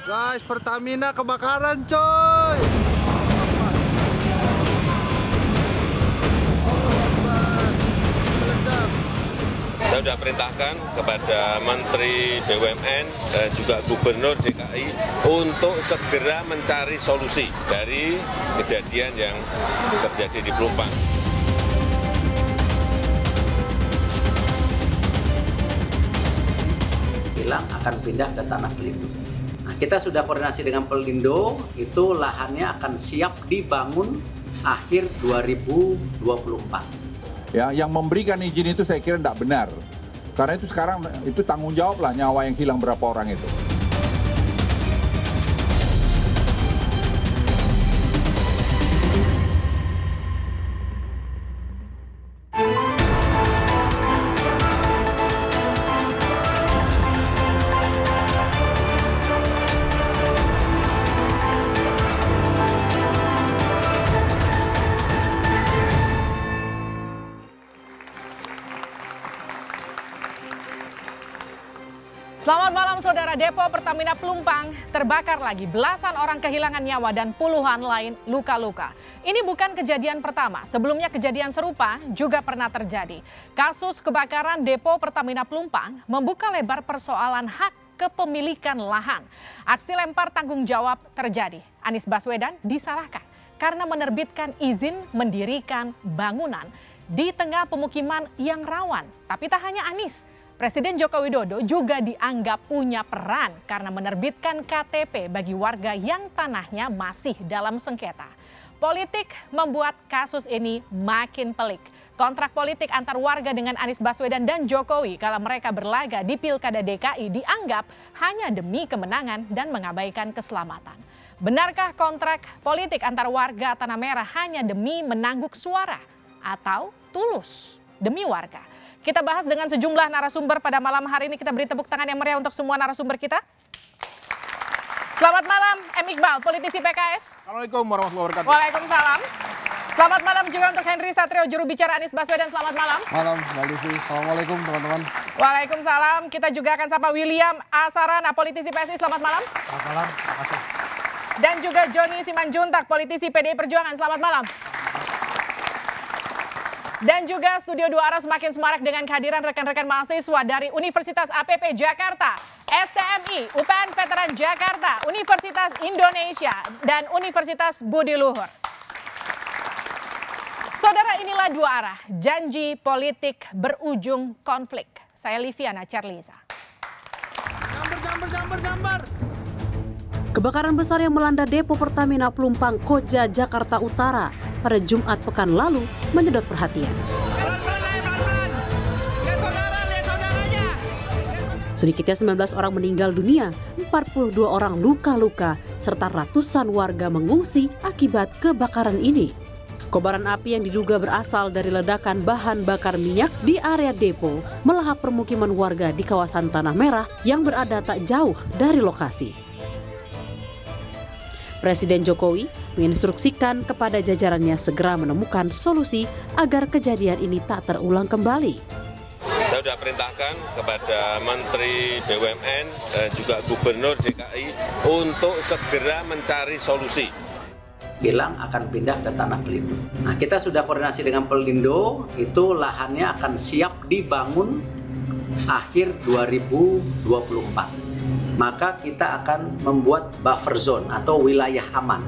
Guys, Pertamina kebakaran coy. Saya sudah perintahkan kepada Menteri BUMN dan juga Gubernur DKI untuk segera mencari solusi dari kejadian yang terjadi di Pelumpang. Bilang akan pindah ke Tanah Pelindo. Nah, kita sudah koordinasi dengan Pelindo, itu lahannya akan siap dibangun akhir 2024. Ya, yang memberikan izin itu saya kira tidak benar. Karena itu sekarang itu tanggung jawab lah nyawa yang hilang berapa orang itu. Selamat malam saudara. Depo Pertamina Pelumpang terbakar lagi. Belasan orang kehilangan nyawa dan puluhan lain luka-luka. Ini bukan kejadian pertama. Sebelumnya kejadian serupa juga pernah terjadi. Kasus kebakaran Depo Pertamina Pelumpang membuka lebar persoalan hak kepemilikan lahan. Aksi lempar tanggung jawab terjadi. Anies Baswedan disalahkan karena menerbitkan izin mendirikan bangunan di tengah pemukiman yang rawan. Tapi tak hanya Anies. Presiden Joko Widodo juga dianggap punya peran karena menerbitkan KTP bagi warga yang tanahnya masih dalam sengketa. Politik membuat kasus ini makin pelik. Kontrak politik antar warga dengan Anies Baswedan dan Jokowi kala mereka berlaga di Pilkada DKI dianggap hanya demi kemenangan dan mengabaikan keselamatan. Benarkah kontrak politik antar warga Tanah Merah hanya demi menangguk suara atau tulus demi warga? Kita bahas dengan sejumlah narasumber pada malam hari ini. Kita beri tepuk tangan yang meriah untuk semua narasumber kita. Selamat malam, M. Iqbal, politisi PKS. Assalamualaikum warahmatullahi wabarakatuh. Waalaikumsalam. Selamat malam juga untuk Henry Satrio, juru bicara Anies Baswedan. Selamat malam. Malam, Mbak Livi. Assalamualaikum teman-teman. Waalaikumsalam. Kita juga akan sapa William Asarana, politisi PSI. Selamat malam. Selamat malam, terima kasih. Dan juga Joni Simanjuntak, politisi PDI Perjuangan. Selamat malam. Dan juga Studio 2 Arah semakin semarak dengan kehadiran rekan-rekan mahasiswa dari Universitas APP Jakarta, STMI, UPN Veteran Jakarta, Universitas Indonesia, dan Universitas Budi Luhur. Saudara, inilah Dua Arah, janji politik berujung konflik. Saya Liviana Charliza. Gambar. Kebakaran besar yang melanda Depo Pertamina Pelumpang, Koja, Jakarta Utara pada Jumat pekan lalu menyedot perhatian. Sedikitnya 19 orang meninggal dunia, 42 orang luka-luka, serta ratusan warga mengungsi akibat kebakaran ini. Kobaran api yang diduga berasal dari ledakan bahan bakar minyak di area depo melahap permukiman warga di kawasan Tanah Merah yang berada tak jauh dari lokasi. Presiden Jokowi menginstruksikan kepada jajarannya segera menemukan solusi agar kejadian ini tak terulang kembali. Saya sudah perintahkan kepada Menteri BUMN dan juga Gubernur DKI untuk segera mencari solusi. Bilang akan pindah ke Tanah Pelindo. Nah, kita sudah koordinasi dengan Pelindo, itu lahannya akan siap dibangun akhir 2024. Maka kita akan membuat buffer zone atau wilayah aman.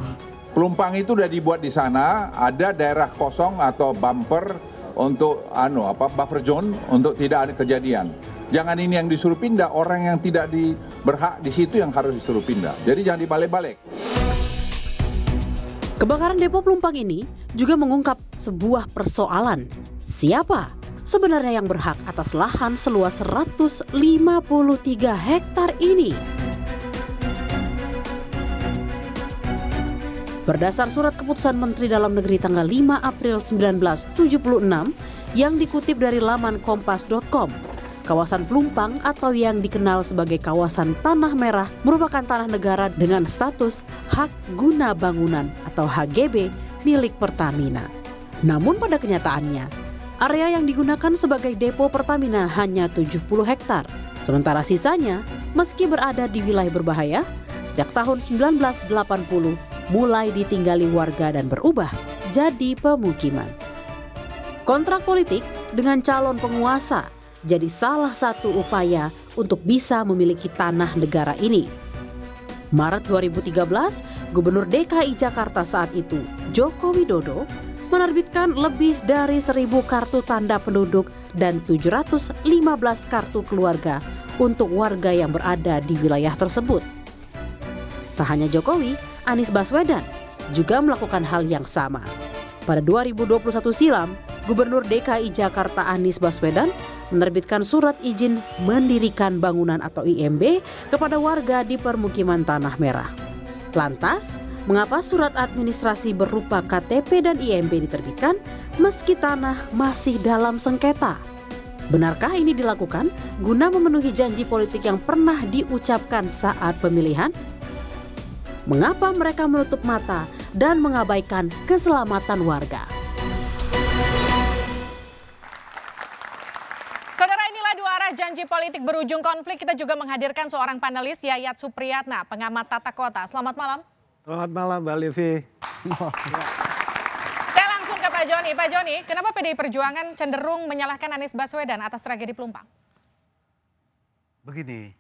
Pelumpang itu sudah dibuat di sana, ada daerah kosong atau bumper untuk buffer zone untuk tidak ada kejadian. Jangan ini yang disuruh pindah, orang yang tidak berhak di situ yang harus disuruh pindah. Jadi jangan dibalik-balik. Kebakaran Depo Pelumpang ini juga mengungkap sebuah persoalan. Siapa sebenarnya yang berhak atas lahan seluas 153 hektar ini? Berdasar surat keputusan Menteri Dalam Negeri tanggal 5 April 1976 yang dikutip dari laman kompas.com, kawasan Pelumpang atau yang dikenal sebagai kawasan Tanah Merah merupakan tanah negara dengan status hak guna bangunan atau HGB milik Pertamina. Namun pada kenyataannya, area yang digunakan sebagai depo Pertamina hanya 70 hektar. Sementara sisanya, meski berada di wilayah berbahaya, sejak tahun 1980 mulai ditinggali warga dan berubah jadi pemukiman. Kontrak politik dengan calon penguasa jadi salah satu upaya untuk bisa memiliki tanah negara ini. Maret 2013, Gubernur DKI Jakarta saat itu, Joko Widodo, menerbitkan lebih dari 1.000 kartu tanda penduduk dan 715 kartu keluarga untuk warga yang berada di wilayah tersebut. Tak hanya Jokowi, Anies Baswedan juga melakukan hal yang sama. Pada 2021 silam, Gubernur DKI Jakarta Anies Baswedan menerbitkan surat izin mendirikan bangunan atau IMB kepada warga di permukiman Tanah Merah. Lantas, mengapa surat administrasi berupa KTP dan IMB diterbitkan meski tanah masih dalam sengketa? Benarkah ini dilakukan guna memenuhi janji politik yang pernah diucapkan saat pemilihan? Mengapa mereka menutup mata dan mengabaikan keselamatan warga? Saudara, inilah dua arah janji politik berujung konflik. Kita juga menghadirkan seorang panelis, Yayat Supriyatna, pengamat tata kota. Selamat malam. Selamat malam, Mbak Livi. Saya langsung ke Pak Joni. Pak Joni, kenapa PDI Perjuangan cenderung menyalahkan Anies Baswedan atas tragedi Pelumpang? Begini,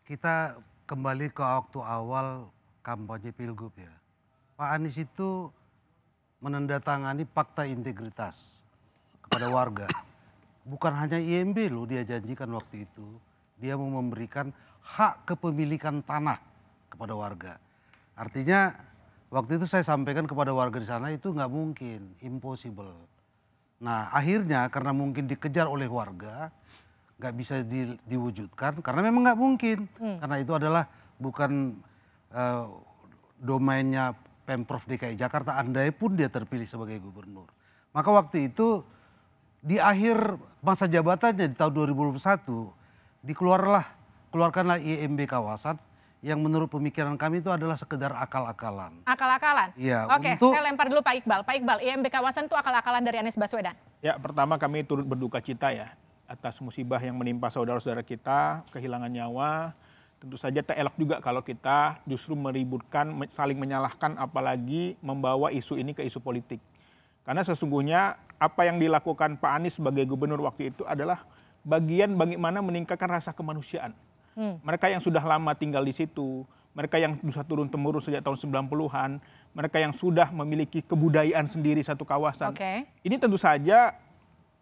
kita kembali ke waktu awal kampanye Pilgub ya. Pak Anies itu menandatangani fakta integritas kepada warga. Bukan hanya IMB loh dia janjikan waktu itu. Dia mau memberikan hak kepemilikan tanah kepada warga. Artinya waktu itu saya sampaikan kepada warga di sana itu nggak mungkin, impossible. Nah akhirnya karena mungkin dikejar oleh warga, nggak bisa diwujudkan karena memang nggak mungkin. Karena itu adalah bukan domainnya Pemprov DKI Jakarta, andai pun dia terpilih sebagai gubernur. Maka waktu itu di akhir masa jabatannya di tahun 2021 keluarkanlah IMB kawasan yang menurut pemikiran kami itu adalah sekedar akal-akalan. Akal-akalan? Iya. Oke, saya lempar dulu Pak Iqbal. Pak Iqbal, IMB kawasan itu akal-akalan dari Anies Baswedan? Ya, pertama kami turut berduka cita ya atas musibah yang menimpa saudara-saudara kita, kehilangan nyawa. Tentu saja tak elok juga kalau kita justru meributkan, saling menyalahkan, apalagi membawa isu ini ke isu politik. Karena sesungguhnya apa yang dilakukan Pak Anies sebagai gubernur waktu itu adalah bagian bagaimana meningkatkan rasa kemanusiaan. Mereka yang sudah lama tinggal di situ, mereka yang sudah turun-temurun sejak tahun 90-an, mereka yang sudah memiliki kebudayaan sendiri satu kawasan. Ini tentu saja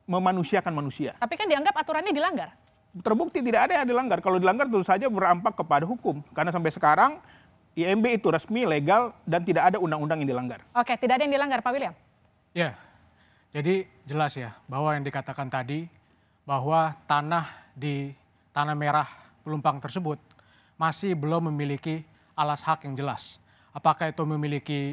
memanusiakan manusia. Tapi kan dianggap aturannya dilanggar. Terbukti tidak ada yang dilanggar. Kalau dilanggar tentu saja berampak kepada hukum. Karena sampai sekarang IMB itu resmi, legal, dan tidak ada undang-undang yang dilanggar. Oke, tidak ada yang dilanggar, Pak William? Ya, jadi jelas ya bahwa yang dikatakan tadi bahwa tanah di Tanah Merah Pelumpang tersebut masih belum memiliki alas hak yang jelas. Apakah itu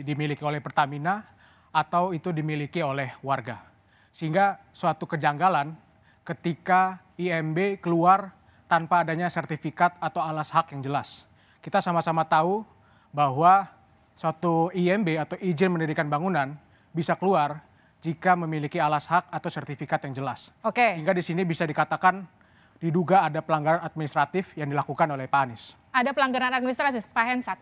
dimiliki oleh Pertamina atau itu dimiliki oleh warga. Sehingga suatu kejanggalan ketika IMB keluar tanpa adanya sertifikat atau alas hak yang jelas. Kita sama-sama tahu bahwa suatu IMB atau izin mendirikan bangunan bisa keluar jika memiliki alas hak atau sertifikat yang jelas. Sehingga di sini bisa dikatakan diduga ada pelanggaran administratif yang dilakukan oleh Pak Anies. Ada pelanggaran administratif, Pak Hensat?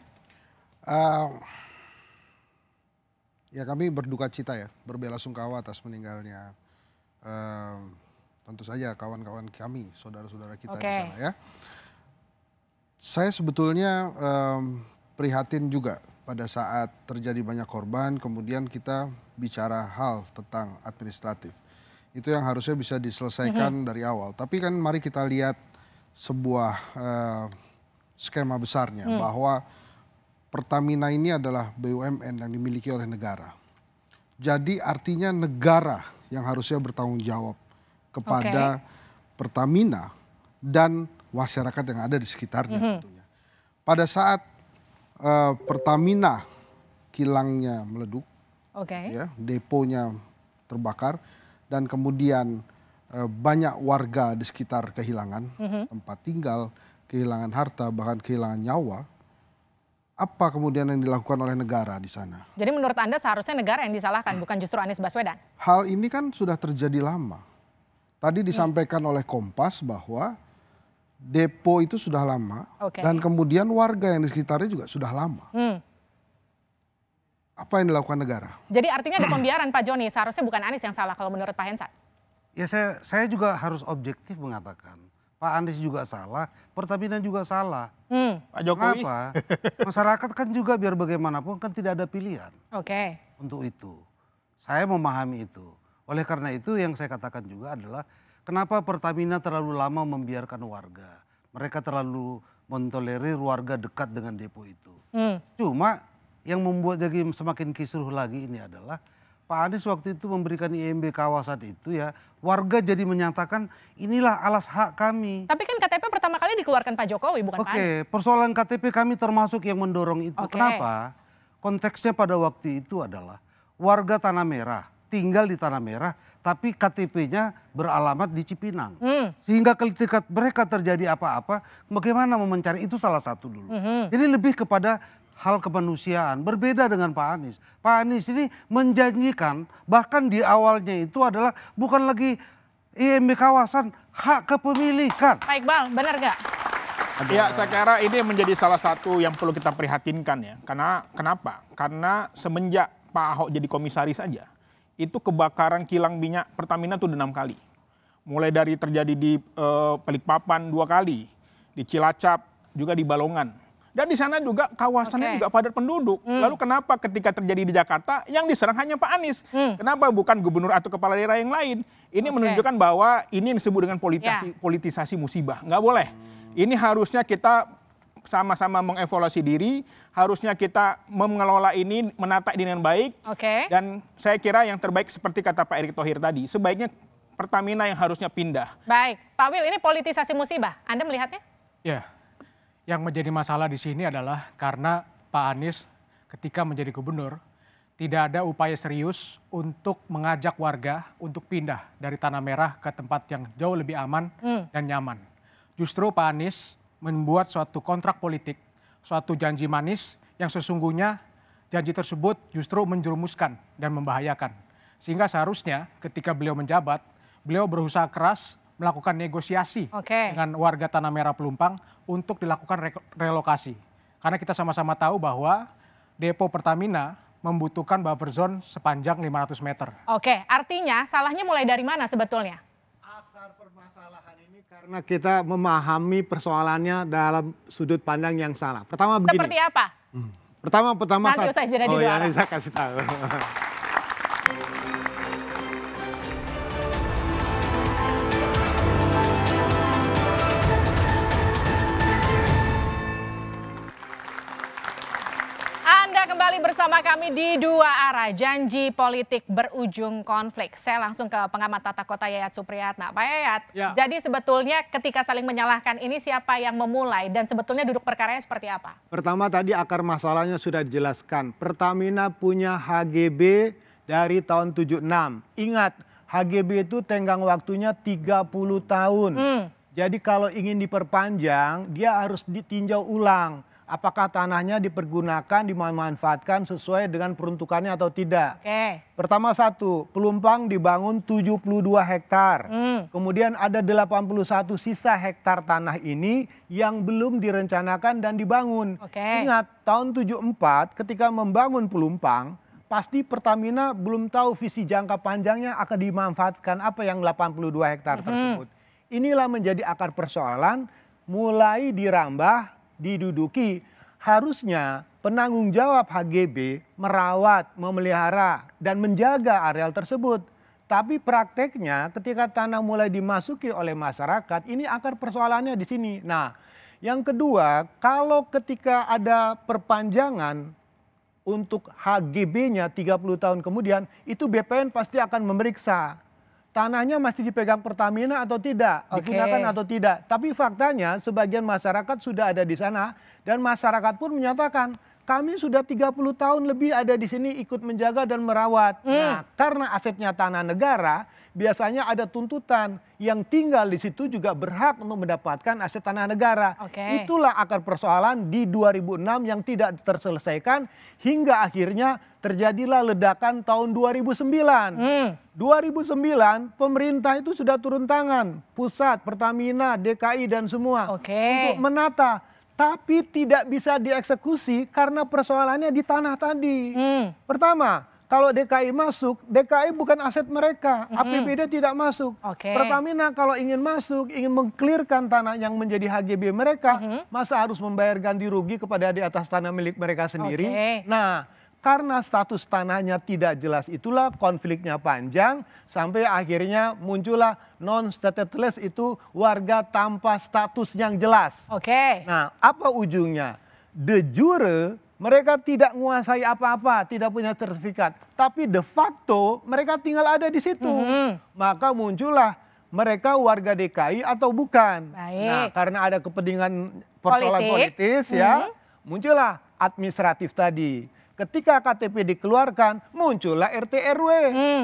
Ya kami berduka cita ya, berbelasungkawa atas meninggalnya tentu saja kawan-kawan kami, saudara-saudara kita di sana ya. Saya sebetulnya prihatin juga pada saat terjadi banyak korban, kemudian kita bicara hal tentang administratif. Itu yang harusnya bisa diselesaikan dari awal. Tapi kan mari kita lihat sebuah skema besarnya bahwa Pertamina ini adalah BUMN yang dimiliki oleh negara. Jadi artinya negara yang harusnya bertanggung jawab kepada Pertamina dan masyarakat yang ada di sekitarnya tentunya. Pada saat Pertamina kilangnya meleduk, ya, deponya terbakar, dan kemudian banyak warga di sekitar kehilangan tempat tinggal, kehilangan harta, bahkan kehilangan nyawa. Apa kemudian yang dilakukan oleh negara di sana? Jadi menurut Anda seharusnya negara yang disalahkan, bukan justru Anies Baswedan? Hal ini kan sudah terjadi lama. Tadi disampaikan oleh Kompas bahwa depo itu sudah lama, dan kemudian warga yang di sekitarnya juga sudah lama. Apa yang dilakukan negara? Jadi artinya ada pembiaran Pak Joni, seharusnya bukan Anies yang salah kalau menurut Pak Hensat. Ya saya juga harus objektif mengatakan, Pak Anies juga salah, Pertamina juga salah. Pak Jokowi. Kenapa? Masyarakat kan juga biar bagaimanapun kan tidak ada pilihan untuk itu. Saya memahami itu. Oleh karena itu yang saya katakan juga adalah kenapa Pertamina terlalu lama membiarkan warga. Mereka terlalu mentolerir warga dekat dengan depo itu. Cuma yang membuat jadi semakin kisruh lagi ini adalah Pak Anies waktu itu memberikan IMB kawasan itu ya, warga jadi menyatakan inilah alas hak kami. Tapi kan KTP pertama kali dikeluarkan Pak Jokowi, bukan Pak Anies. Persoalan KTP kami termasuk yang mendorong itu. Kenapa? Konteksnya pada waktu itu adalah warga Tanah Merah, tinggal di Tanah Merah, tapi KTP-nya beralamat di Cipinang. Sehingga ketika mereka terjadi apa-apa, bagaimana mencari, itu salah satu dulu. Jadi lebih kepada hal kemanusiaan, berbeda dengan Pak Anies. Pak Anies ini menjanjikan, bahkan di awalnya itu adalah bukan lagi IMB kawasan, hak kepemilikan. Pak Iqbal, benar nggak? Ya, saya kira ini menjadi salah satu yang perlu kita prihatinkan ya. Karena kenapa? Karena semenjak Pak Ahok jadi komisaris saja, itu kebakaran kilang minyak Pertamina itu 6 kali. Mulai dari terjadi di Balikpapan 2 kali, di Cilacap, juga di Balongan. Dan di sana juga kawasannya juga padat penduduk. Lalu kenapa ketika terjadi di Jakarta yang diserang hanya Pak Anies? Kenapa bukan gubernur atau kepala daerah yang lain? Ini menunjukkan bahwa ini disebut dengan politisasi musibah. Nggak boleh. Ini harusnya kita sama-sama mengevaluasi diri, harusnya kita mengelola ini, menata dengan baik. Dan saya kira yang terbaik seperti kata Pak Erick Thohir tadi, sebaiknya Pertamina yang harusnya pindah. Baik, Pak Wil, ini politisasi musibah. Anda melihatnya? Ya. Yang menjadi masalah di sini adalah karena Pak Anies ketika menjadi gubernur tidak ada upaya serius untuk mengajak warga untuk pindah dari Tanah Merah ke tempat yang jauh lebih aman dan nyaman. Justru Pak Anies membuat suatu kontrak politik, suatu janji manis yang sesungguhnya janji tersebut justru menjerumuskan dan membahayakan. Sehingga seharusnya ketika beliau menjabat, beliau berusaha keras melakukan negosiasi dengan warga Tanah Merah Pelumpang untuk dilakukan relokasi. Karena kita sama-sama tahu bahwa depo Pertamina membutuhkan buffer zone sepanjang 500 meter. Artinya salahnya mulai dari mana sebetulnya? Akar permasalahan ini karena kita memahami persoalannya dalam sudut pandang yang salah. Pertama begini. Seperti apa? Pertama nanti usai jeda di luar. Saya kasih tahu. Kembali bersama kami di Dua Arah, janji politik berujung konflik. Saya langsung ke pengamat tata kota Yayat Supriyatna. Pak Yayat, jadi sebetulnya ketika saling menyalahkan ini siapa yang memulai dan sebetulnya duduk perkaranya seperti apa? Pertama tadi akar masalahnya sudah dijelaskan. Pertamina punya HGB dari tahun 76. Ingat, HGB itu tenggang waktunya 30 tahun. Jadi kalau ingin diperpanjang, dia harus ditinjau ulang. Apakah tanahnya dipergunakan, dimanfaatkan sesuai dengan peruntukannya atau tidak. Pertama satu, Pelumpang dibangun 72 hektar. Kemudian ada 81 sisa hektar tanah ini yang belum direncanakan dan dibangun. Ingat, tahun 74 ketika membangun Pelumpang, pasti Pertamina belum tahu visi jangka panjangnya akan dimanfaatkan apa yang 82 hektar tersebut. Inilah menjadi akar persoalan, mulai dirambah, diduduki. Harusnya penanggung jawab HGB merawat, memelihara, dan menjaga areal tersebut. Tapi prakteknya ketika tanah mulai dimasuki oleh masyarakat, ini akar persoalannya di sini. Nah, yang kedua, kalau ketika ada perpanjangan untuk HGB-nya 30 tahun kemudian, itu BPN pasti akan memeriksa. Tanahnya masih dipegang Pertamina atau tidak, digunakan atau tidak. Tapi faktanya sebagian masyarakat sudah ada di sana dan masyarakat pun menyatakan kami sudah 30 tahun lebih ada di sini ikut menjaga dan merawat. Nah, karena asetnya tanah negara, biasanya ada tuntutan yang tinggal di situ juga berhak untuk mendapatkan aset tanah negara. Itulah akar persoalan di 2006 yang tidak terselesaikan hingga akhirnya terjadilah ledakan tahun 2009. 2009 pemerintah itu sudah turun tangan, pusat, Pertamina, DKI dan semua untuk menata. Tapi tidak bisa dieksekusi karena persoalannya di tanah tadi. Pertama, kalau DKI masuk, DKI bukan aset mereka, APBD tidak masuk. Pertamina kalau ingin masuk, ingin mengklirkan tanah yang menjadi HGB mereka, masa harus membayar ganti rugi kepada di atas tanah milik mereka sendiri. Nah, karena status tanahnya tidak jelas itulah konfliknya panjang sampai akhirnya muncullah non-stateless itu warga tanpa status yang jelas. Nah, apa ujungnya? De jure mereka tidak menguasai apa-apa, tidak punya sertifikat. Tapi de facto mereka tinggal ada di situ. Maka muncullah mereka warga DKI atau bukan. Nah, karena ada kepentingan persoalan politis ya, muncullah administratif tadi. Ketika KTP dikeluarkan, muncullah RT RW.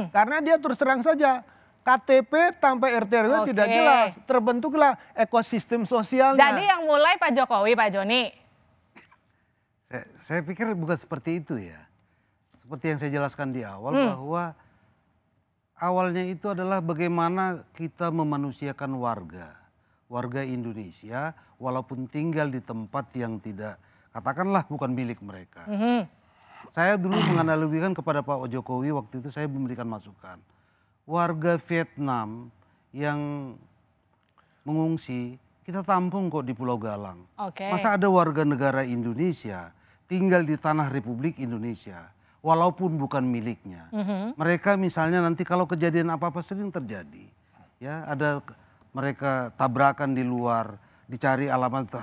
Karena dia terus terang saja, KTP tanpa RT RW tidak jelas. Terbentuklah ekosistem sosialnya. Jadi yang mulai Pak Jokowi, Pak Joni. Saya pikir bukan seperti itu ya. Seperti yang saya jelaskan di awal bahwa awalnya itu adalah bagaimana kita memanusiakan warga Indonesia walaupun tinggal di tempat yang tidak, katakanlah bukan milik mereka. Saya dulu menganalogikan kepada Pak Jokowi waktu itu saya memberikan masukan. Warga Vietnam yang mengungsi kita tampung kok di Pulau Galang. Masa ada warga negara Indonesia tinggal di tanah Republik Indonesia walaupun bukan miliknya. Mereka misalnya nanti kalau kejadian apa-apa sering terjadi. Ya, ada mereka tabrakan di luar, dicari alamat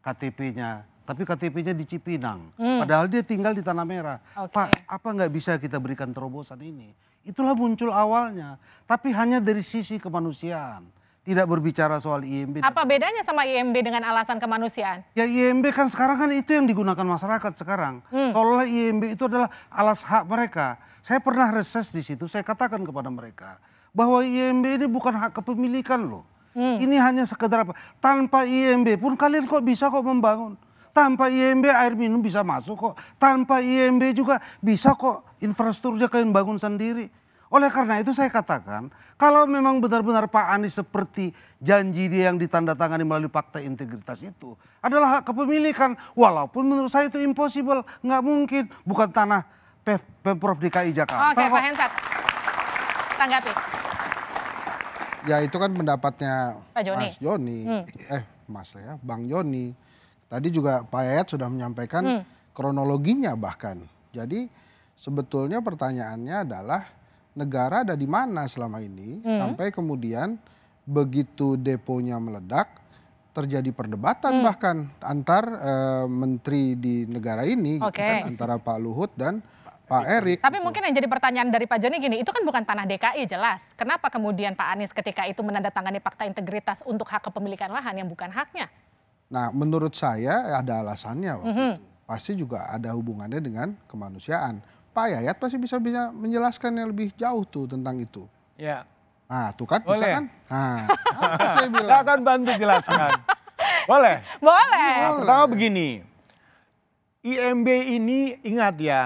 KTP-nya. Tapi KTP-nya di Cipinang, padahal dia tinggal di Tanah Merah. Pak, apa nggak bisa kita berikan terobosan ini? Itulah muncul awalnya, tapi hanya dari sisi kemanusiaan. Tidak berbicara soal IMB. Apa bedanya sama IMB dengan alasan kemanusiaan? Ya IMB kan sekarang kan itu yang digunakan masyarakat sekarang. Seolah IMB itu adalah alas hak mereka. Saya pernah reses di situ, saya katakan kepada mereka bahwa IMB ini bukan hak kepemilikan loh. Ini hanya sekedar apa? Tanpa IMB pun kalian kok bisa kok membangun. Tanpa IMB air minum bisa masuk kok. Tanpa IMB juga bisa kok infrastrukturnya kalian bangun sendiri. Oleh karena itu saya katakan, kalau memang benar-benar Pak Anies seperti janji dia yang ditandatangani melalui fakta integritas itu adalah hak kepemilikan. Walaupun menurut saya itu impossible, nggak mungkin. Bukan tanah Pemprov DKI Jakarta. Oke, Pak Hensat, tanggapi. Ya itu kan pendapatnya Pak Joni. Mas Joni, Bang Joni. Tadi juga Pak Yayat sudah menyampaikan kronologinya bahkan. Jadi sebetulnya pertanyaannya adalah negara ada di mana selama ini sampai kemudian begitu deponya meledak terjadi perdebatan bahkan antar menteri di negara ini gitu kan, antara Pak Luhut dan Pak Erik. Tapi mungkin yang jadi pertanyaan dari Pak Joni gini, itu kan bukan tanah DKI jelas. Kenapa kemudian Pak Anies ketika itu menandatangani fakta integritas untuk hak kepemilikan lahan yang bukan haknya? Nah, menurut saya ada alasannya waktu itu. Pasti juga ada hubungannya dengan kemanusiaan. Pak Yayat pasti bisa menjelaskan yang lebih jauh tuh tentang itu. Ya. Nah, tuh kan bisa kan? Nah, saya bilang. Saya akan bantu jelaskan. Boleh? Boleh. Nah, pertama begini, IMB ini ingat ya,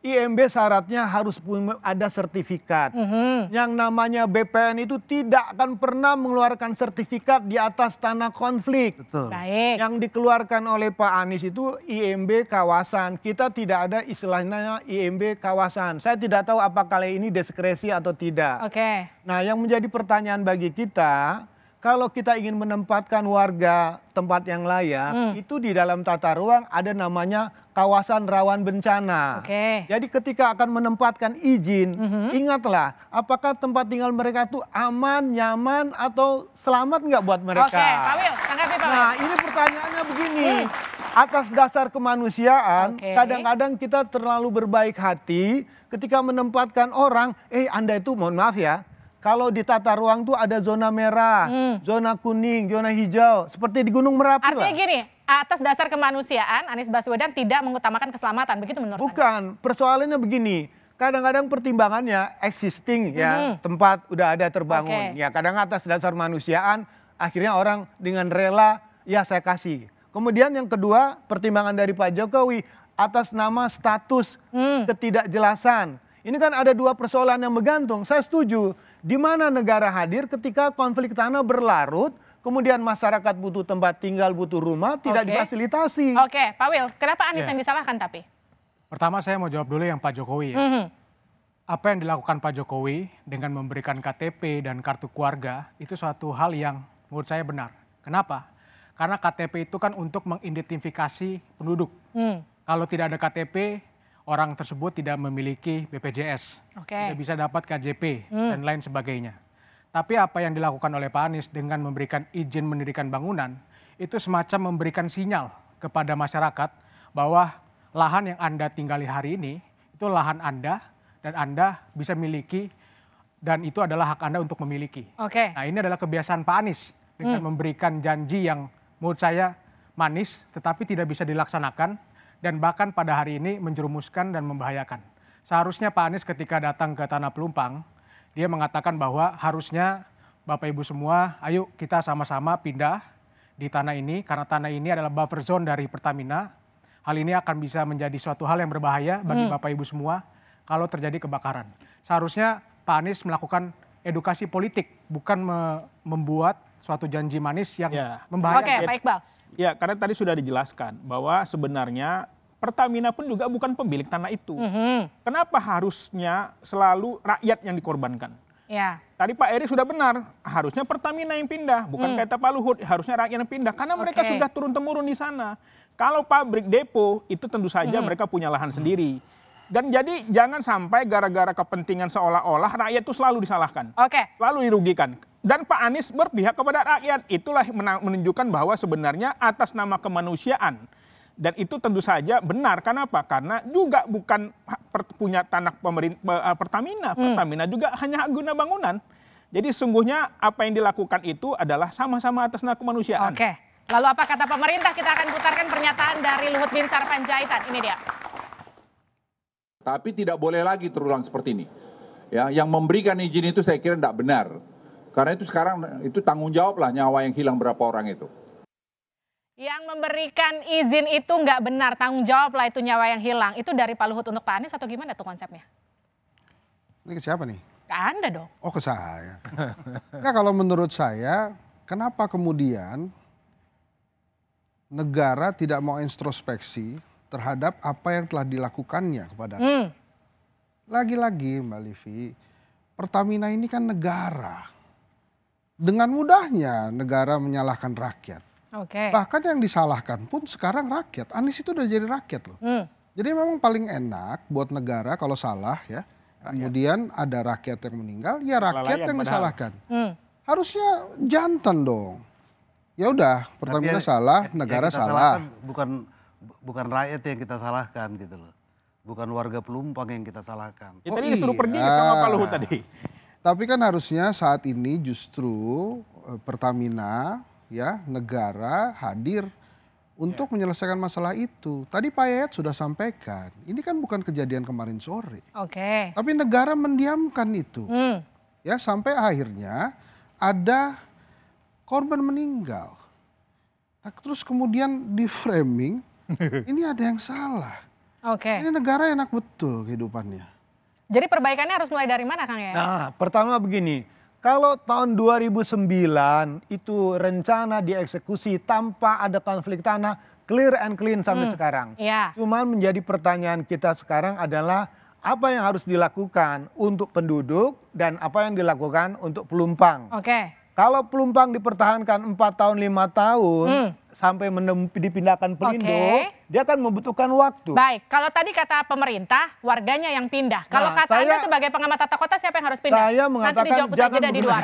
IMB syaratnya harus ada sertifikat. Yang namanya BPN itu tidak akan pernah mengeluarkan sertifikat di atas tanah konflik. Baik. Yang dikeluarkan oleh Pak Anies itu IMB kawasan. Kita tidak ada istilahnya IMB kawasan. Saya tidak tahu apakah ini diskresi atau tidak. Nah, yang menjadi pertanyaan bagi kita, kalau kita ingin menempatkan warga tempat yang layak, itu di dalam tata ruang ada namanya kawasan rawan bencana. Jadi ketika akan menempatkan izin, ingatlah apakah tempat tinggal mereka itu aman, nyaman, atau selamat nggak buat mereka. Pak Wil, tanggapi Pak Wil. Nah, ini pertanyaannya begini, atas dasar kemanusiaan, kadang-kadang kita terlalu berbaik hati ketika menempatkan orang, Anda itu mohon maaf ya, kalau di tata ruang tuh ada zona merah, zona kuning, zona hijau, seperti di Gunung Merapi. Artinya gini, atas dasar kemanusiaan Anies Baswedan tidak mengutamakan keselamatan, begitu menurut Anda? Bukan, persoalannya begini. Kadang-kadang pertimbangannya existing ya, tempat udah ada terbangun. Ya kadang atas dasar manusiaan akhirnya orang dengan rela ya saya kasih. Kemudian yang kedua pertimbangan dari Pak Jokowi atas nama status ketidakjelasan. Ini kan ada dua persoalan yang bergantung. Saya setuju. Di mana negara hadir ketika konflik tanah berlarut, kemudian masyarakat butuh tempat tinggal, butuh rumah, tidak difasilitasi. Oke, Pak Wil, kenapa Anies yang disalahkan tapi? Pertama saya mau jawab dulu yang Pak Jokowi ya. Apa yang dilakukan Pak Jokowi dengan memberikan KTP dan kartu keluarga itu suatu hal yang menurut saya benar. Kenapa? Karena KTP itu kan untuk mengidentifikasi penduduk. Kalau tidak ada KTP, orang tersebut tidak memiliki BPJS, tidak bisa dapat KJP dan lain sebagainya. Tapi apa yang dilakukan oleh Pak Anies dengan memberikan izin mendirikan bangunan, itu semacam memberikan sinyal kepada masyarakat bahwa lahan yang Anda tinggali hari ini, itu lahan Anda dan Anda bisa miliki dan itu adalah hak Anda untuk memiliki. Nah ini adalah kebiasaan Pak Anies dengan memberikan janji yang menurut saya manis tetapi tidak bisa dilaksanakan dan bahkan pada hari ini menjerumuskan dan membahayakan. Seharusnya Pak Anies ketika datang ke Tanah Pelumpang, dia mengatakan bahwa harusnya Bapak Ibu semua, ayo kita sama-sama pindah di tanah ini karena tanah ini adalah buffer zone dari Pertamina. Hal ini akan bisa menjadi suatu hal yang berbahaya bagi Bapak Ibu semua kalau terjadi kebakaran. Seharusnya Pak Anies melakukan edukasi politik, bukan membuat suatu janji manis yang membahayakan. Oke, Pak Iqbal. Ya, karena tadi sudah dijelaskan bahwa sebenarnya Pertamina pun juga bukan pemilik tanah itu. Kenapa harusnya selalu rakyat yang dikorbankan? Ya. Tadi Pak Erik sudah benar, harusnya Pertamina yang pindah, bukan kata Pak Luhut, harusnya rakyat yang pindah. Karena mereka sudah turun-temurun di sana. Kalau pabrik depo itu tentu saja mereka punya lahan sendiri. Dan jadi jangan sampai gara-gara kepentingan seolah-olah rakyat itu selalu disalahkan. Selalu dirugikan. Dan Pak Anies berpihak kepada rakyat. Itulah menunjukkan bahwa sebenarnya atas nama kemanusiaan. Dan itu tentu saja benar. Kenapa? Karena juga bukan punya tanah Pertamina. Pertamina juga hanya hak guna bangunan. Jadi sungguhnya apa yang dilakukan itu adalah sama-sama atas nama kemanusiaan. Lalu apa kata pemerintah? Kita akan putarkan pernyataan dari Luhut Binsar Panjaitan. Ini dia. Tapi tidak boleh lagi terulang seperti ini. Ya, yang memberikan izin itu saya kira tidak benar. Karena itu sekarang itu tanggung jawab lah nyawa yang hilang berapa orang itu. Yang memberikan izin itu nggak benar, tanggung jawab lah itu nyawa yang hilang. Itu dari Pak Luhut untuk Pak Anies atau gimana tuh konsepnya? Ini ke siapa nih? Ke Anda dong. Oh ke saya. Nah kalau menurut saya, kenapa kemudian negara tidak mau introspeksi terhadap apa yang telah dilakukannya kepada rakyat. Lagi-lagi Mbak Livi, Pertamina ini kan negara. Dengan mudahnya negara menyalahkan rakyat. Bahkan yang disalahkan pun sekarang rakyat. Anies itu udah jadi rakyat loh. Jadi memang paling enak buat negara kalau salah ya. Kemudian ada rakyat yang meninggal, ya rakyat yang disalahkan. Harusnya jantan dong. Ya udah, Pertamina salah, negara salah. Bukan rakyat yang kita salahkan gitu loh. Bukan warga Pelumpang yang kita salahkan. Ya, tadi disuruh pergi sama Pak Luhut tadi. Tapi kan harusnya saat ini justru Pertamina ya negara hadir untuk menyelesaikan masalah itu. Tadi Pak Yayat sudah sampaikan, ini kan bukan kejadian kemarin sore. Tapi negara mendiamkan itu. Ya sampai akhirnya ada korban meninggal. Nah, terus kemudian di framing, ini ada yang salah. Ini negara enak betul kehidupannya. Jadi perbaikannya harus mulai dari mana Kang ya? Nah pertama begini, kalau tahun 2009 itu rencana dieksekusi tanpa ada konflik tanah, clear and clean sampai sekarang. Cuman menjadi pertanyaan kita sekarang adalah apa yang harus dilakukan untuk penduduk dan apa yang dilakukan untuk Pelumpang. Kalau Pelumpang dipertahankan 4 tahun 5 tahun sampai dipindahkan Pelindo, dia akan membutuhkan waktu. Baik, kalau tadi kata pemerintah warganya yang pindah. Kalau kata Anda sebagai pengamat tata kota siapa yang harus pindah? Saya mengatakan nanti dijawab usai jeda di luar.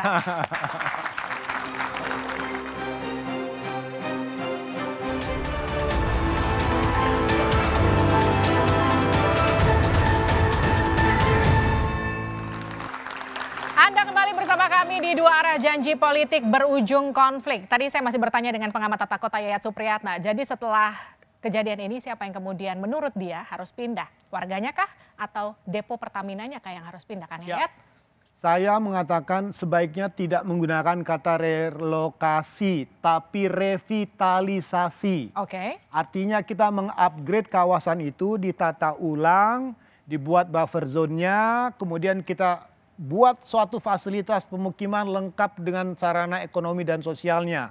Anda kembali bersama kami di Dua Arah Saudara, janji politik berujung konflik. Tadi saya masih bertanya dengan pengamat tata kota Yayat Supriyatna. Jadi setelah kejadian ini siapa yang kemudian menurut dia harus pindah? Warganya kah atau depo Pertaminanya kah yang harus pindah, Kang Yayat? Saya mengatakan sebaiknya tidak menggunakan kata relokasi, tapi revitalisasi. Oke. Artinya kita mengupgrade kawasan itu, ditata ulang, dibuat buffer zone-nya, kemudian kita buat suatu fasilitas pemukiman lengkap dengan sarana ekonomi dan sosialnya.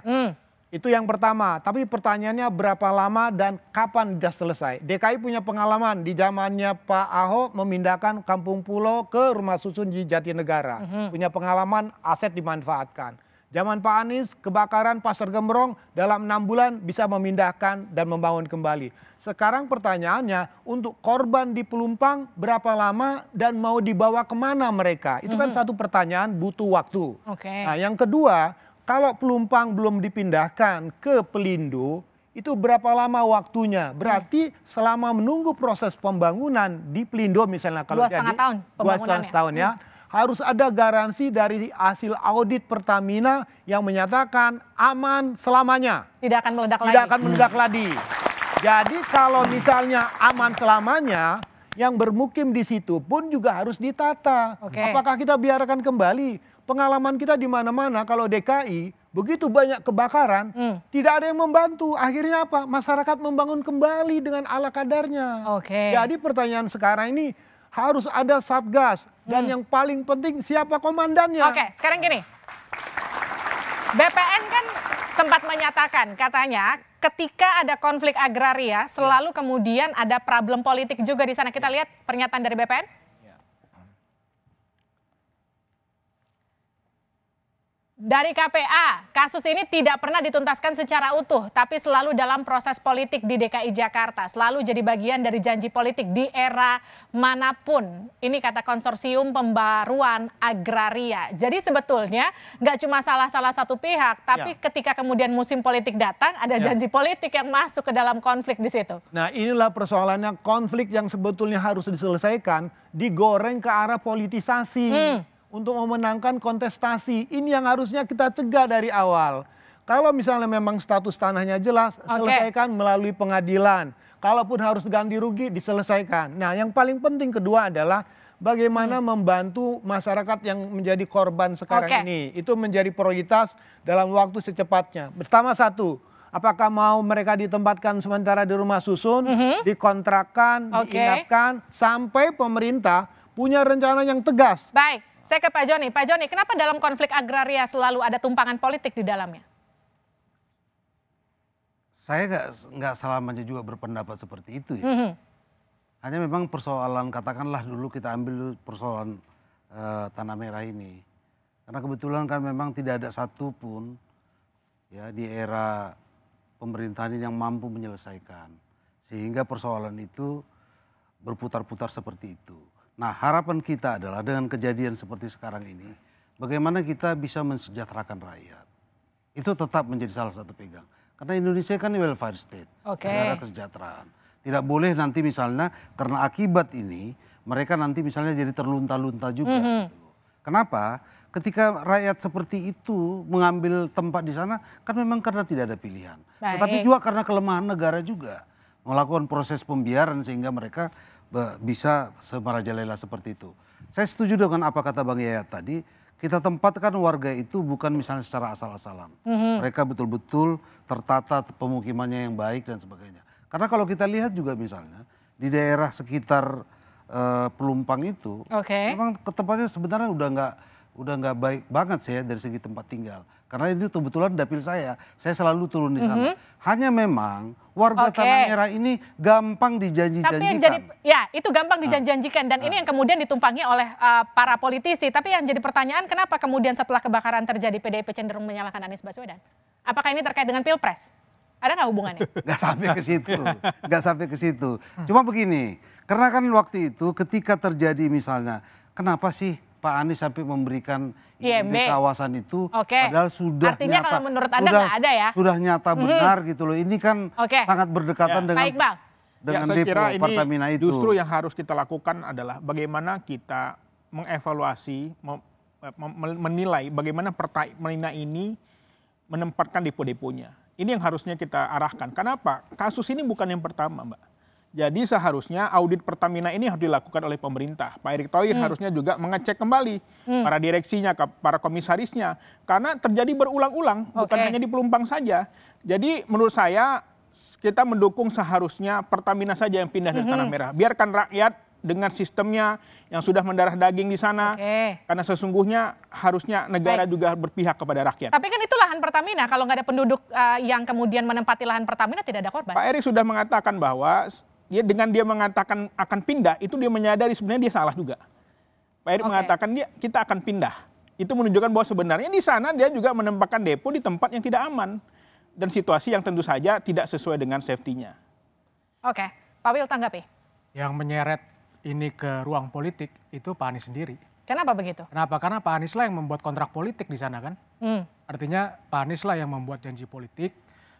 Itu yang pertama. Tapi pertanyaannya berapa lama dan kapan dia selesai? DKI punya pengalaman di zamannya Pak Ahok memindahkan Kampung Pulau ke rumah susun di Jatinegara. Punya pengalaman, aset dimanfaatkan. Zaman Pak Anies kebakaran Pasar Gembrong dalam 6 bulan bisa memindahkan dan membangun kembali. Sekarang pertanyaannya, untuk korban di Pelumpang berapa lama dan mau dibawa kemana mereka? Itu kan satu pertanyaan, butuh waktu. Nah, yang kedua, kalau Pelumpang belum dipindahkan ke Pelindo, itu berapa lama waktunya? Berarti selama menunggu proses pembangunan di Pelindo misalnya, kalau 2,5 tahun pembangunannya. 2,5 tahun ya. Harus ada garansi dari hasil audit Pertamina yang menyatakan aman selamanya. Tidak akan meledak lagi. Tidak akan meledak lagi. Jadi kalau misalnya aman selamanya, yang bermukim di situ pun juga harus ditata. Apakah kita biarkan kembali? Pengalaman kita di mana-mana kalau DKI, begitu banyak kebakaran, tidak ada yang membantu. Akhirnya apa? Masyarakat membangun kembali dengan ala kadarnya. Jadi pertanyaan sekarang ini harus ada satgas. Dan yang paling penting siapa komandannya. Sekarang gini. BPN kan sempat menyatakan katanya ketika ada konflik agraria selalu kemudian ada problem politik juga di sana. Kita lihat pernyataan dari BPN. Dari KPA, kasus ini tidak pernah dituntaskan secara utuh, tapi selalu dalam proses politik di DKI Jakarta. Selalu jadi bagian dari janji politik di era manapun. Ini kata konsorsium pembaruan agraria. Jadi sebetulnya nggak cuma salah satu pihak, tapi ketika kemudian musim politik datang, ada janji politik yang masuk ke dalam konflik di situ. Nah, inilah persoalannya, konflik yang sebetulnya harus diselesaikan, digoreng ke arah politisasi. Untuk memenangkan kontestasi. Ini yang harusnya kita cegah dari awal. Kalau misalnya memang status tanahnya jelas, selesaikan melalui pengadilan. Kalaupun harus ganti rugi, diselesaikan. Nah, yang paling penting kedua adalah bagaimana membantu masyarakat yang menjadi korban sekarang ini. Itu menjadi prioritas dalam waktu secepatnya. Pertama satu, apakah mau mereka ditempatkan sementara di rumah susun, dikontrakkan, diinapkan, sampai pemerintah punya rencana yang tegas. Baik. Saya ke Pak Joni. Pak Joni, kenapa dalam konflik agraria selalu ada tumpangan politik di dalamnya? Saya nggak selamanya juga berpendapat seperti itu ya. Hanya memang persoalan, katakanlah dulu kita ambil persoalan Tanah Merah ini. Karena kebetulan kan memang tidak ada satupun ya di era pemerintahan ini yang mampu menyelesaikan. Sehingga persoalan itu berputar-putar seperti itu. Nah, harapan kita adalah dengan kejadian seperti sekarang ini, bagaimana kita bisa mensejahterakan rakyat. Itu tetap menjadi salah satu pegang. Karena Indonesia kan welfare state, negara kesejahteraan. Tidak boleh nanti misalnya karena akibat ini, mereka nanti misalnya jadi terlunta-lunta juga. Kenapa? Ketika rakyat seperti itu mengambil tempat di sana, kan memang karena tidak ada pilihan. Tetapi juga karena kelemahan negara juga. Melakukan proses pembiaran sehingga mereka bisa semarajalela seperti itu. Saya setuju dengan apa kata Bang Yayat tadi, kita tempatkan warga itu bukan misalnya secara asal-asalan. Mereka betul-betul tertata pemukimannya yang baik dan sebagainya. Karena kalau kita lihat juga misalnya di daerah sekitar Pelumpang itu, memang tempatnya sebenarnya udah nggak baik banget sih ya dari segi tempat tinggal. Karena itu kebetulan dapil saya selalu turun di sana. Hanya memang warga Tanah Merah ini gampang dijanji-janjikan. Tapi yang jadi, itu gampang dijanjikan dan ini yang kemudian ditumpangi oleh para politisi. Tapi yang jadi pertanyaan, kenapa kemudian setelah kebakaran terjadi PDIP cenderung menyalahkan Anies Baswedan? Apakah ini terkait dengan Pilpres? Ada nggak hubungannya? Nggak sampai ke situ, Cuma begini, karena kan waktu itu ketika terjadi misalnya, kenapa sih Pak Anies sampai memberikan IMB kawasan itu, padahal sudah artinya nyata, kalau menurut Anda nggak ada ya? Sudah nyata benar gitu loh. Ini kan sangat berdekatan dengan depo Pertamina itu. Justru yang harus kita lakukan adalah bagaimana kita mengevaluasi menilai bagaimana Pertamina ini menempatkan depo-deponya. Ini yang harusnya kita arahkan. Kenapa? Kasus ini bukan yang pertama, Mbak. Jadi seharusnya audit Pertamina ini harus dilakukan oleh pemerintah. Pak Erick Thohir harusnya juga mengecek kembali para direksinya, para komisarisnya. Karena terjadi berulang-ulang, bukan hanya di Pelumpang saja. Jadi menurut saya kita mendukung seharusnya Pertamina saja yang pindah dari Tanah Merah. Biarkan rakyat dengan sistemnya yang sudah mendarah daging di sana. Karena sesungguhnya harusnya negara juga berpihak kepada rakyat. Tapi kan itu lahan Pertamina, kalau nggak ada penduduk yang kemudian menempati lahan Pertamina tidak ada korban. Pak Erick sudah mengatakan bahwa dengan dia mengatakan akan pindah, itu dia menyadari sebenarnya dia salah juga. Pak Erick mengatakan kita akan pindah. Itu menunjukkan bahwa sebenarnya di sana dia juga menempatkan depo di tempat yang tidak aman. Dan situasi yang tentu saja tidak sesuai dengan safety-nya. Oke, Pak Wil tanggapi. Yang menyeret ini ke ruang politik itu Pak Anies sendiri. Kenapa begitu? Kenapa? Karena Pak Anies lah yang membuat kontrak politik di sana kan. Artinya Pak Anies lah yang membuat janji politik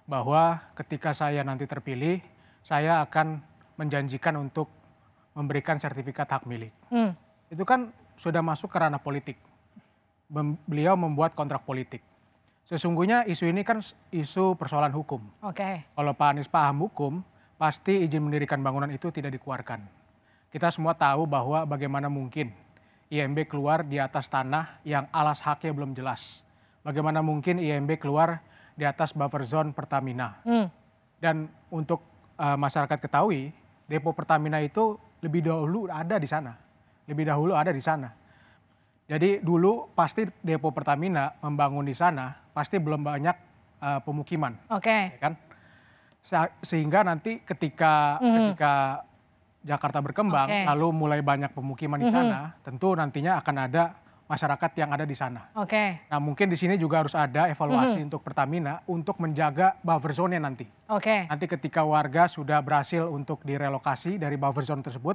bahwa ketika saya nanti terpilih, saya akan menjanjikan untuk memberikan sertifikat hak milik. Itu kan sudah masuk ke ranah politik. Beliau membuat kontrak politik. Sesungguhnya isu ini kan isu persoalan hukum. Kalau Pak Anies paham hukum, pasti izin mendirikan bangunan itu tidak dikeluarkan. Kita semua tahu bahwa bagaimana mungkin IMB keluar di atas tanah yang alas haknya belum jelas. Bagaimana mungkin IMB keluar di atas buffer zone Pertamina. Dan untuk masyarakat ketahui, depo Pertamina itu lebih dahulu ada di sana. Jadi dulu pasti depo Pertamina membangun di sana, pasti belum banyak pemukiman. Kan? Sehingga nanti ketika Jakarta berkembang, lalu mulai banyak pemukiman di sana, tentu nantinya akan ada masyarakat yang ada di sana. Nah mungkin di sini juga harus ada evaluasi untuk Pertamina untuk menjaga buffer zone-nya nanti. Nanti ketika warga sudah berhasil untuk direlokasi dari buffer zone tersebut,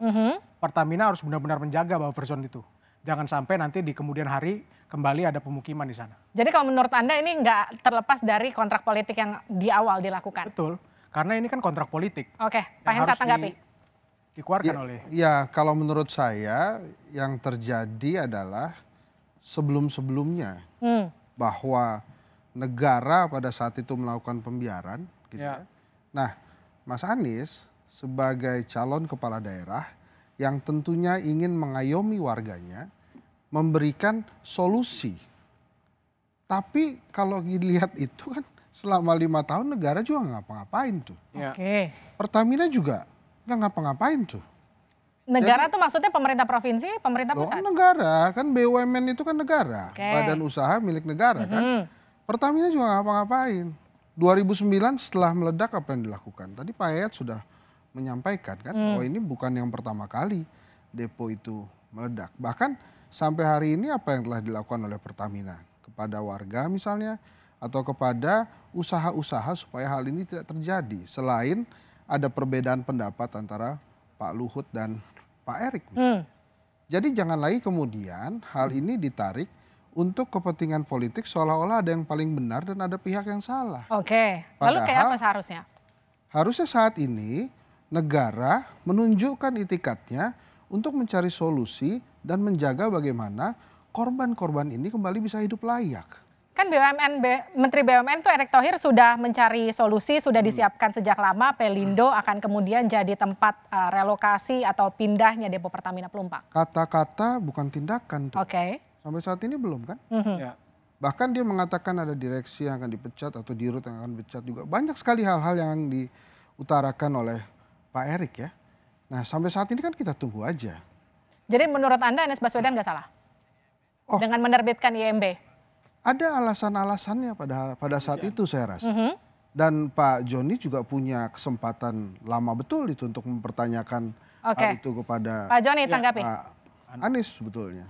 Pertamina harus benar-benar menjaga buffer zone itu. Jangan sampai nanti di kemudian hari kembali ada pemukiman di sana. Jadi kalau menurut Anda ini nggak terlepas dari kontrak politik yang di awal dilakukan? Betul, karena ini kan kontrak politik. Pak Hensat tanggapi. Dikeluarkan oleh. Ya, kalau menurut saya yang terjadi adalah sebelum-sebelumnya bahwa negara pada saat itu melakukan pembiaran. Gitu ya. Nah, Mas Anies sebagai calon kepala daerah yang tentunya ingin mengayomi warganya, memberikan solusi. Tapi kalau dilihat itu kan selama 5 tahun negara juga nggak ngapa-ngapain tuh. Pertamina juga nggak ngapa-ngapain tuh. Negara tuh maksudnya pemerintah provinsi, pemerintah pusat? Negara, kan BUMN itu kan negara, badan usaha milik negara kan. Pertamina juga nggak ngapa-ngapain. 2009 setelah meledak apa yang dilakukan? Tadi Pak Yayat sudah menyampaikan kan, bahwa ini bukan yang pertama kali depo itu meledak. Bahkan sampai hari ini apa yang telah dilakukan oleh Pertamina kepada warga misalnya, atau kepada usaha-usaha supaya hal ini tidak terjadi. Selain ada perbedaan pendapat antara Pak Luhut dan Pak Erick. Jadi jangan lagi kemudian hal ini ditarik untuk kepentingan politik seolah-olah ada yang paling benar dan ada pihak yang salah. Lalu kayak apa seharusnya? Harusnya saat ini negara menunjukkan itikadnya untuk mencari solusi dan menjaga bagaimana korban-korban ini kembali bisa hidup layak. Kan Menteri BUMN tuh Erick Thohir sudah mencari solusi, sudah disiapkan sejak lama. Pelindo akan kemudian jadi tempat relokasi atau pindahnya depo Pertamina Pelumpang. Kata-kata bukan tindakan tuh. Sampai saat ini belum kan? Bahkan dia mengatakan ada direksi yang akan dipecat atau dirut yang akan dipecat juga. Banyak sekali hal-hal yang diutarakan oleh Pak Erick ya. Nah sampai saat ini kan kita tunggu aja. Jadi menurut Anda Anies Baswedan nggak salah? Dengan menerbitkan IMB? Ada alasan-alasannya pada saat itu saya rasa. Dan Pak Joni juga punya kesempatan lama betul itu untuk mempertanyakan hal itu kepada Pak Joni, tanggapi. Pak Anies sebetulnya.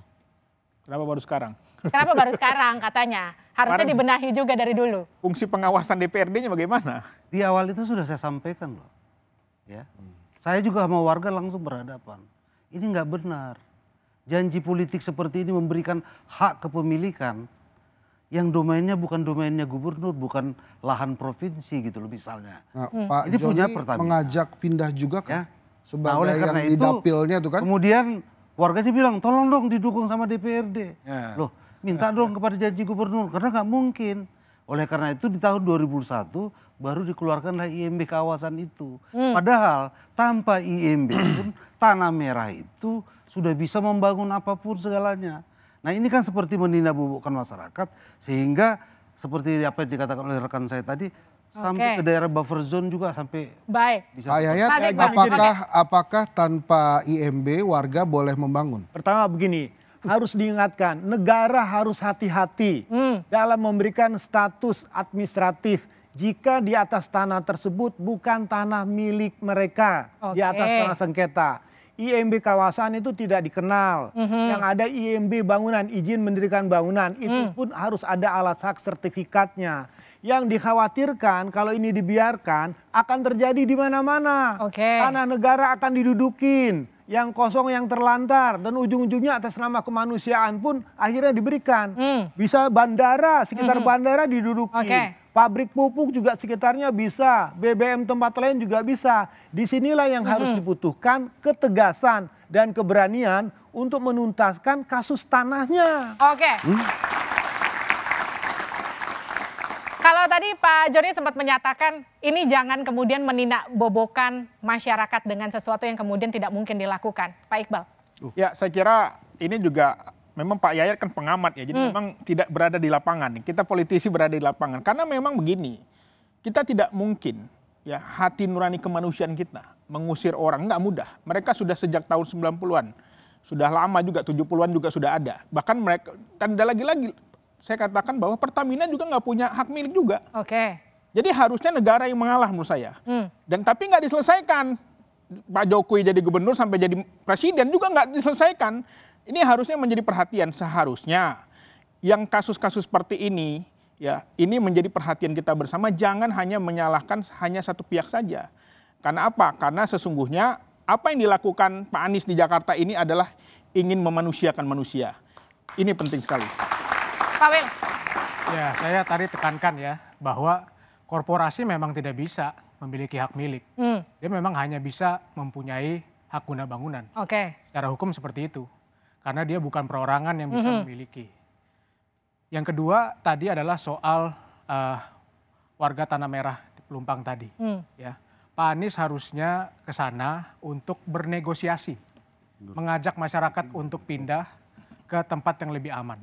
Kenapa baru sekarang? Kenapa baru sekarang katanya? Harusnya dibenahi juga dari dulu. Fungsi pengawasan DPRD-nya bagaimana? Di awal itu sudah saya sampaikan loh. Ya. Saya juga sama warga langsung berhadapan. Ini nggak benar. Janji politik seperti ini memberikan hak kepemilikan yang domainnya bukan domainnya gubernur, bukan lahan provinsi gitu loh misalnya. Nah, Pak ini punya Pertamina. Mengajak pindah juga kan sebagai oleh karena yang di dapilnya itu kan. Kemudian warganya bilang tolong dong didukung sama DPRD. Loh minta dong kepada janji gubernur, karena nggak mungkin. Oleh karena itu di tahun 2001 baru dikeluarkanlah IMB kawasan itu. Padahal tanpa IMB pun tanah merah itu sudah bisa membangun apapun segalanya. Nah ini kan seperti menindakbobokkan masyarakat, sehingga seperti apa yang dikatakan oleh rekan saya tadi, sampai ke daerah buffer zone juga sampai. Baik. Pak Yayat, apakah tanpa IMB warga boleh membangun? Pertama begini, harus diingatkan, negara harus hati-hati dalam memberikan status administratif jika di atas tanah tersebut bukan tanah milik mereka, di atas tanah sengketa. IMB kawasan itu tidak dikenal. Yang ada IMB bangunan, izin mendirikan bangunan, itu pun harus ada alas hak sertifikatnya. Yang dikhawatirkan kalau ini dibiarkan akan terjadi di mana-mana. Tanah negara akan didudukin, yang kosong, yang terlantar, dan ujung-ujungnya atas nama kemanusiaan pun akhirnya diberikan. Bisa bandara, sekitar bandara diduduki. Pabrik pupuk juga sekitarnya bisa, BBM tempat lain juga bisa. Disinilah yang harus dibutuhkan ketegasan dan keberanian untuk menuntaskan kasus tanahnya. Kalau tadi Pak Joni sempat menyatakan ini jangan kemudian menindakbobokkan masyarakat dengan sesuatu yang kemudian tidak mungkin dilakukan. Pak Iqbal. Ya saya kira ini juga memang Pak Yayat kan pengamat ya, jadi memang tidak berada di lapangan. Kita politisi berada di lapangan. Karena memang begini, kita tidak mungkin ya hati nurani kemanusiaan kita mengusir orang, nggak mudah. Mereka sudah sejak tahun 90-an, sudah lama juga, 70-an juga sudah ada. Bahkan mereka, dan ada lagi-lagi, saya katakan bahwa Pertamina juga nggak punya hak milik juga. Jadi harusnya negara yang mengalah menurut saya. Dan tapi nggak diselesaikan. Pak Jokowi jadi gubernur sampai jadi presiden juga nggak diselesaikan. Ini harusnya menjadi perhatian. Seharusnya yang kasus-kasus seperti ini, ya ini menjadi perhatian kita bersama. Jangan hanya menyalahkan hanya satu pihak saja. Karena apa? Karena sesungguhnya apa yang dilakukan Pak Anies di Jakarta ini adalah ingin memanusiakan manusia. Ini penting sekali. Pak Wil. Ya, saya tadi tekankan ya bahwa korporasi memang tidak bisa memiliki hak milik. Dia memang hanya bisa mempunyai hak guna bangunan. Secara hukum seperti itu. Karena dia bukan perorangan yang bisa memiliki. Yang kedua tadi adalah soal warga Tanah Merah di Pelumpang tadi. Ya, Pak Anies harusnya ke sana untuk bernegosiasi. Mengajak masyarakat untuk pindah ke tempat yang lebih aman.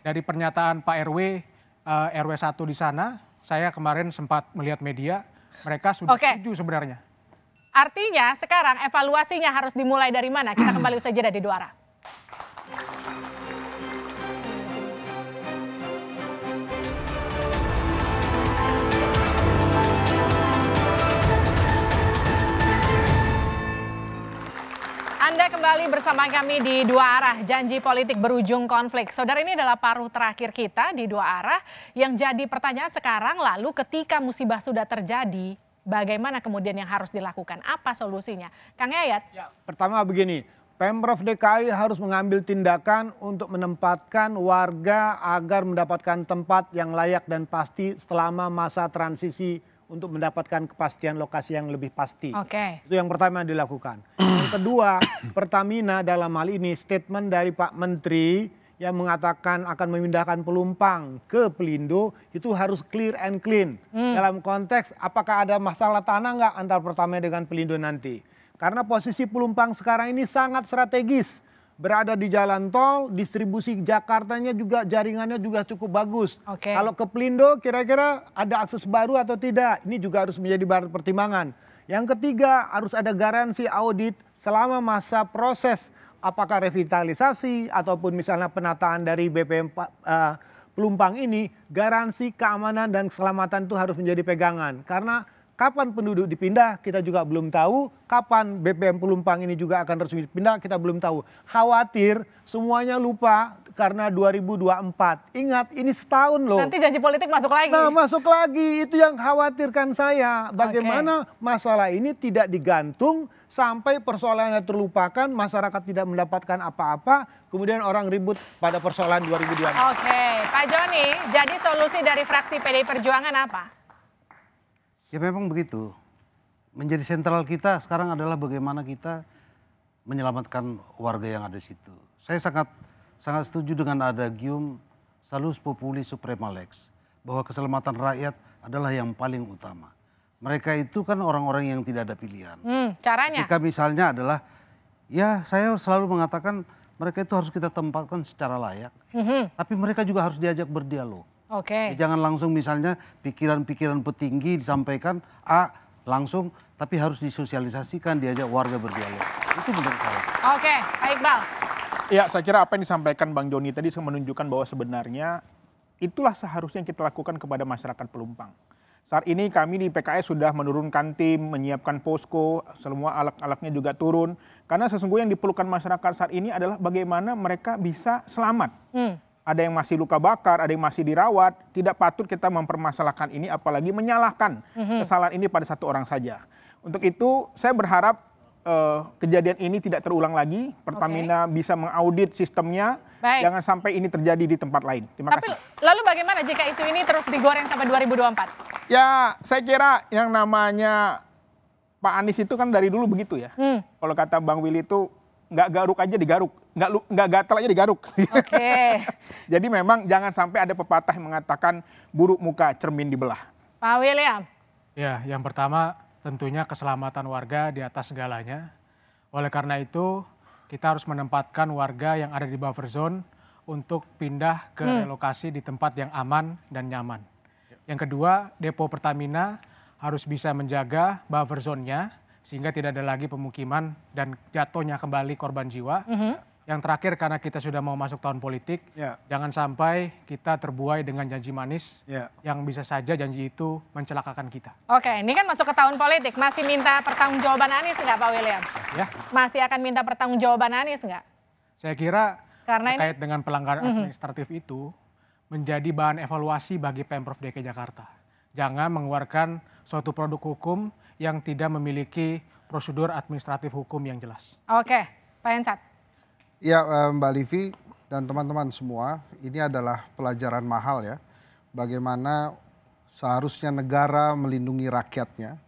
Dari pernyataan Pak RW 1 di sana, saya kemarin sempat melihat media, mereka sudah setuju sebenarnya. Artinya sekarang evaluasinya harus dimulai dari mana? Kita kembali usai jeda di Dua Arah. Anda kembali bersama kami di Dua Arah, janji politik berujung konflik. Saudara, ini adalah paruh terakhir kita di Dua Arah. Yang jadi pertanyaan sekarang, lalu ketika musibah sudah terjadi, bagaimana kemudian yang harus dilakukan? Apa solusinya? Kang Yayat? Ya, pertama begini, Pemprov DKI harus mengambil tindakan untuk menempatkan warga agar mendapatkan tempat yang layak dan pasti selama masa transisi untuk mendapatkan kepastian lokasi yang lebih pasti. Itu yang pertama yang dilakukan. Yang kedua, Pertamina dalam hal ini statement dari Pak Menteri yang mengatakan akan memindahkan Pelumpang ke Pelindo itu harus clear and clean. Dalam konteks apakah ada masalah tanah nggak antar Pertamina dengan Pelindo nanti. Karena posisi Pelumpang sekarang ini sangat strategis. Berada di jalan tol, distribusi Jakartanya juga jaringannya juga cukup bagus. Kalau ke Pelindo kira-kira ada akses baru atau tidak, ini juga harus menjadi bahan pertimbangan. Yang ketiga, harus ada garansi audit selama masa proses apakah revitalisasi ataupun misalnya penataan dari BPM Pelumpang ini, garansi keamanan dan keselamatan itu harus menjadi pegangan. Karena kapan penduduk dipindah kita juga belum tahu, kapan BPM Pelumpang ini juga akan resmi dipindah kita belum tahu. Khawatir semuanya lupa karena 2024. Ingat ini setahun loh. Nanti janji politik masuk lagi. Nah masuk lagi, itu yang khawatirkan saya. Bagaimana masalah ini tidak digantung sampai persoalannya terlupakan, masyarakat tidak mendapatkan apa-apa, kemudian orang ribut pada persoalan 2024. Pak Joni, jadi solusi dari fraksi PDI Perjuangan apa? Ya memang begitu. Menjadi sentral kita sekarang adalah bagaimana kita menyelamatkan warga yang ada di situ. Saya sangat sangat setuju dengan adagium salus populi suprema lex, bahwa keselamatan rakyat adalah yang paling utama. Mereka itu kan orang-orang yang tidak ada pilihan. Caranya? Ketika misalnya adalah, ya saya selalu mengatakan mereka itu harus kita tempatkan secara layak. Tapi mereka juga harus diajak berdialog. Oke. Jangan langsung misalnya pikiran-pikiran petinggi disampaikan langsung, tapi harus disosialisasikan, diajak warga berdialog. Itu menurut saya. Oke, Pak Iqbal. Ya, saya kira apa yang disampaikan Bang Joni tadi menunjukkan bahwa sebenarnya itulah seharusnya yang kita lakukan kepada masyarakat Pelumpang. Saat ini kami di PKS sudah menurunkan tim, menyiapkan posko, semua alat-alatnya juga turun. Karena sesungguhnya yang diperlukan masyarakat saat ini adalah bagaimana mereka bisa selamat. Ada yang masih luka bakar, ada yang masih dirawat. Tidak patut kita mempermasalahkan ini, apalagi menyalahkan kesalahan ini pada satu orang saja. Untuk itu saya berharap kejadian ini tidak terulang lagi. Pertamina bisa mengaudit sistemnya. Baik. Jangan sampai ini terjadi di tempat lain. Terima kasih. Lalu bagaimana jika isu ini terus digoreng sampai 2024? Ya, saya kira yang namanya Pak Anies itu kan dari dulu begitu ya. Kalau kata Bang Willy itu nggak garuk aja digaruk, nggak gatal aja digaruk. Oke. Jadi memang jangan sampai ada pepatah yang mengatakan buruk muka cermin dibelah. Pak William. Ya, yang pertama tentunya keselamatan warga di atas segalanya. Oleh karena itu, kita harus menempatkan warga yang ada di buffer zone untuk pindah ke relokasi di tempat yang aman dan nyaman. Yang kedua, depo Pertamina harus bisa menjaga buffer zone-nya sehingga tidak ada lagi pemukiman dan jatuhnya kembali korban jiwa. Yang terakhir, karena kita sudah mau masuk tahun politik, jangan sampai kita terbuai dengan janji manis yang bisa saja janji itu mencelakakan kita. Oke, ini kan masuk ke tahun politik. Masih minta pertanggungjawaban Anies nggak Pak William? Ya. Masih akan minta pertanggungjawaban Anies nggak? Saya kira Karena terkait dengan pelanggaran administratif itu menjadi bahan evaluasi bagi Pemprov DKI Jakarta. Jangan mengeluarkan suatu produk hukum yang tidak memiliki prosedur administratif hukum yang jelas. Oke, Pak Hensat. Ya, Mbak Livi dan teman-teman semua, ini adalah pelajaran mahal ya. Bagaimana seharusnya negara melindungi rakyatnya.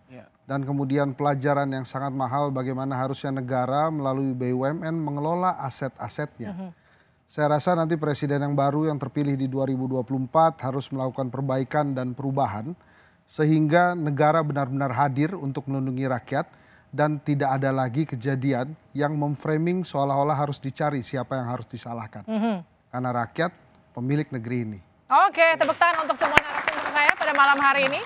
Dan kemudian pelajaran yang sangat mahal bagaimana harusnya negara melalui BUMN mengelola aset-asetnya. Saya rasa nanti presiden yang baru yang terpilih di 2024 harus melakukan perbaikan dan perubahan sehingga negara benar-benar hadir untuk melindungi rakyat dan tidak ada lagi kejadian yang memframing seolah-olah harus dicari siapa yang harus disalahkan. Karena rakyat pemilik negeri ini. Oke, tepuk tangan untuk semua narasumber saya pada malam hari ini.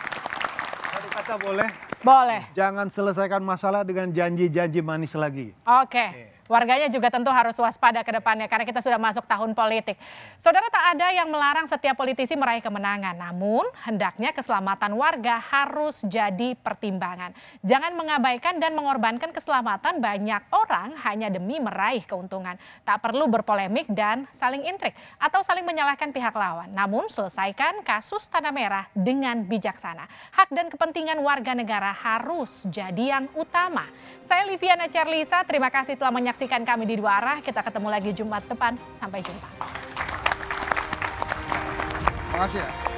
Satu kata boleh? Boleh. Jangan selesaikan masalah dengan janji-janji manis lagi. Oke. Warganya juga tentu harus waspada ke depannya karena kita sudah masuk tahun politik. Saudara, tak ada yang melarang setiap politisi meraih kemenangan. Namun hendaknya keselamatan warga harus jadi pertimbangan. Jangan mengabaikan dan mengorbankan keselamatan banyak orang hanya demi meraih keuntungan. Tak perlu berpolemik dan saling intrik atau saling menyalahkan pihak lawan. Namun selesaikan kasus Tanah Merah dengan bijaksana. Hak dan kepentingan warga negara harus jadi yang utama. Saya Liviana Cerlisa, terima kasih telah menyaksikan kami di Dua Arah. Kita ketemu lagi Jumat depan. Sampai jumpa. Terima kasih ya.